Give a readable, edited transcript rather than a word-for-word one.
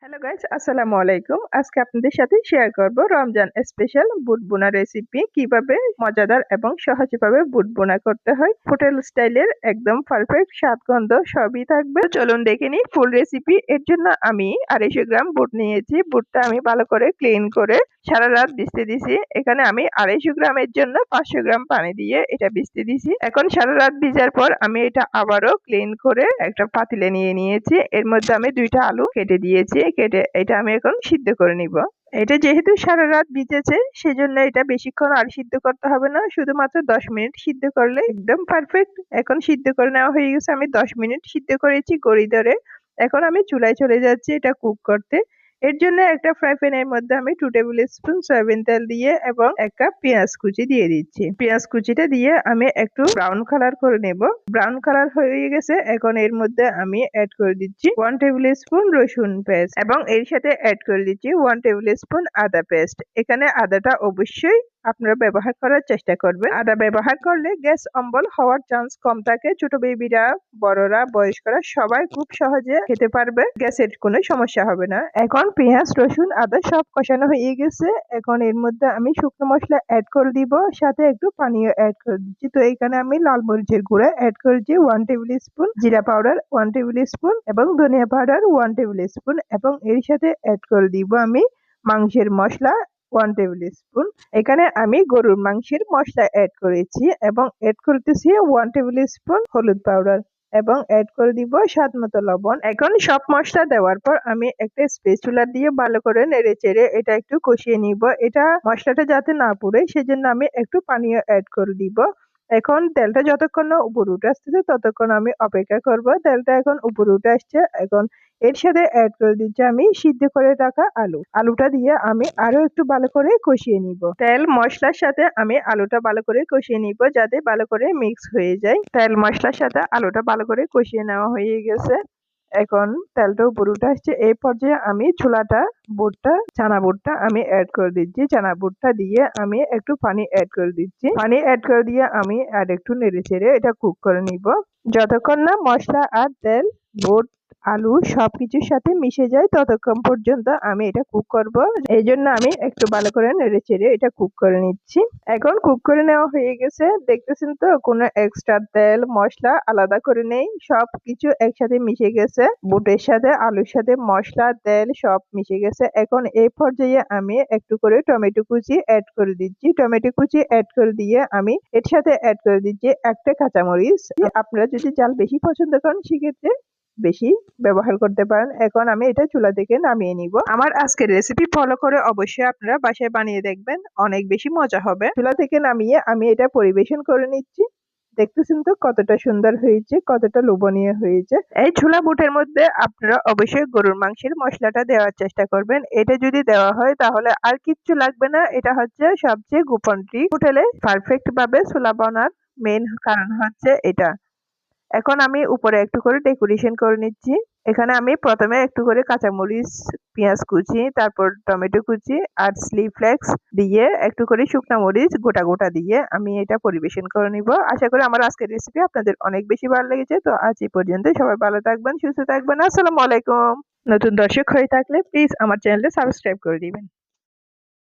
Hello guys, আসসালামু আলাইকুম। আজকে আপনাদের সাথে শেয়ার করব রমজান স্পেশাল বুট বোনা রেসিপি। কিভাবে মজাদার এবং সহজভাবে বুট বোনা করতে হয়। হোটেল স্টাইলের একদম পারফেক্ট স্বাদ গন্ধ সবই থাকবে। তো চলুন দেখে নিই ফুল রেসিপি। এর জন্য আমি 250 গ্রাম বুট নিয়েছি। বুটটা আমি ভালো করে ক্লিন করে সারা রাত ভিজতে দিছি। এখানে আমি 250 গ্রামের জন্য 500 গ্রাম পানি দিয়ে এটা ভিজতে দিছি। এখন সারা রাত ভিজার পর আমি এটা আবারও ক্লিন করে একটা পাতিলে নিয়ে নিয়েছি। এর মধ্যে আমি 2টা আলু কেটে দিয়েছি। কেটে এটা আমি এখন সিদ্ধ করে নিব। এটা যেহেতু সারা রাত ভিজেছে সেজন্য এটা বেশিক্ষণ আর সিদ্ধ করতে হবে না, শুধুমাত্র 10 মিনিট সিদ্ধ করলে একদম পারফেক্ট। এখন সিদ্ধ করে নেওয়া হয়ে গেছে। আমি 10 মিনিট সিদ্ধ করেছি গড়ি ধরে। এখন আমি চুলায় চলে যাচ্ছি এটা কুক করতে। এর জন্য একটা ফ্রাই প্যানের মধ্যে আমি 2 টেবিল স্পুন সয়াবিন তেল দিয়ে এবং 1 কাপ পেঁয়াজ কুচি দিয়ে দিচ্ছি। পেঁয়াজ কুচিটা দিয়ে আমি একটু ব্রাউন কালার করে নেব। ব্রাউন কালার হয়ে গেছে। এখন এর মধ্যে আমি অ্যাড করে দিচ্ছি 1 টেবিল স্পুন রসুন পেস্ট এবং এর সাথে অ্যাড করে দিচ্ছি 1 টেবিল স্পুন আদা পেস্ট। এখানে আদাটা অবশ্যই আপনারা ব্যবহার করার চেষ্টা করবেন। আদা ব্যবহার করলে গ্যাস অম্বল হওয়ার চান্স কম থাকে। ছোট বেবিরা, বড়রা, বয়স্করা সবাই খুব সহজে খেতে পারবে। গ্যাসের কোনো সমস্যা হবে না। এখন পেঁয়াজ, রসুন, আদা সব কষানো হয়ে গেছে। এখন এর মধ্যে আমি শুকনো মশলা অ্যাড করে দিব, সাথে একটু পানিও অ্যাড করে দিচ্ছি। তো এখানে আমি লাল মরিচের গুঁড়া অ্যাড করেছি 1 টেবিল স্পুন, জিরা পাউডার 1 টেবিল স্পুন এবং ধনিয়া পাউডার 1 টেবিল স্পুন এবং এর সাথে অ্যাড করে দিব আমি মাংসের মশলা 1 টেবিল স্পুন। এখানে আমি গরুর মাংসের মশলা অ্যাড করেছি এবং অ্যাড করতেছি 1 টেবিল স্পুন হলুদ পাউডার এবং অ্যাড করে দিব স্বাদ মতো লবণ। এখন সব মশলা দেওয়ার পর আমি একটা স্প্যাচুলা দিয়ে ভালো করে নেড়ে চেড়ে এটা একটু কষিয়ে নিব। এটা মশলাটা যাতে না পুড়ে সেজন্য আমি একটু পানিও অ্যাড করে দিব। এখন তেলটা যতক্ষণ না উপরে উঠে আসতেছে ততক্ষণ আমি অপেক্ষা করব। তেলটা এখন উপরে উঠে আসছে। এখন এর সাথে অ্যাড করে দিচ্ছি আমি সিদ্ধ করে রাখা আলুটা দিয়ে আমি আরো একটু ভালো করে কষিয়ে নিব। তেল মশলার সাথে আমি আলুটা ভালো করে কষিয়ে নিব যাতে ভালো করে মিক্স হয়ে যায়। তেল মশলার সাথে আলুটা ভালো করে কষিয়ে নেওয়া হয়ে গেছে। এখন তেলটা উপরে উঠে আসছে। এই পর্যায়ে আমি চানা বুটটা আমি অ্যাড করে দিচ্ছি। চানা বুটটা দিয়ে আমি একটু পানি অ্যাড করে দিচ্ছি। পানি অ্যাড করে দিয়ে আমি আর একটু নেড়ে চেড়ে এটা কুক করে নিব যতক্ষণ না মশলা আর তেল, বুট, আলু সবকিছুর সাথে মিশে যায় ততক্ষণ পর্যন্ত আমি এটা কুক করব। এই জন্য আমি একটু ভালো করে নেড়ে চেড়ে এটা কুক করে নিচ্ছি। এখন কুক করে নেওয়া হয়ে গেছে। দেখতেছেন তো কোনো এক্সট্রা তেল মশলা আলাদা করে নেই, সবকিছু একসাথে মিশে গেছে। বুটের সাথে আলুর সাথে মশলা তেল সব মিশে গেছে। এখন এই পর্যায়ে আমি একটু করে টমেটো কুচি অ্যাড করে দিচ্ছি। টমেটো কুচি অ্যাড করে দিয়ে আমি এর সাথে অ্যাড করে দিচ্ছি একটা কাঁচামরিচ। আপনারা যদি ঝাল বেশি পছন্দ করেন সেক্ষেত্রে বেশি ব্যবহার করতে পারেন। এখন আমি এটা চুলা থেকে নামিয়ে নিব। আমার আজকের রেসিপি ফলো করে অবশ্যই আপনারা বাসায় বানিয়ে দেখবেন, অনেক বেশি মজা হবে। চুলা থেকে নামিয়ে আমি এটা পরিবেশন করে নিচ্ছি। দেখতেছেন তো কতটা সুন্দর হয়েছে, কতটা লোভনীয় হয়েছে। এই ছোলা বুটের মধ্যে আপনারা অবশ্যই গরুর মাংসের মশলাটা দেওয়ার চেষ্টা করবেন। এটা যদি দেওয়া হয় তাহলে আর কিচ্ছু লাগবে না। এটা হচ্ছে সবচেয়ে গোপন ট্রিক। হোটেলে পারফেক্ট ভাবে ছোলা বানার মেইন কারণ হচ্ছে এটা। এখন আমি উপরে একটু করে ডেকোরেশন করে নিচ্ছি। এখানে আমি প্রথমে একটু করে কাঁচামরিচ, পেঁয়াজ কুচি, তারপর টমেটো কুচি আর চিলি ফ্লেক্স দিয়ে একটু করে শুকনো মরিচ গোটা গোটা দিয়ে আমি এটা পরিবেশন করে নিব। আশা করি আমার আজকের রেসিপি আপনাদের অনেক বেশি ভালো লেগেছে। তো আজ এই পর্যন্ত। সবাই ভালো থাকবেন, সুস্থ থাকবেন। আসসালামু আলাইকুম। নতুন দর্শক হয়ে থাকলে প্লিজ আমার চ্যানেলটা সাবস্ক্রাইব করে দিবেন।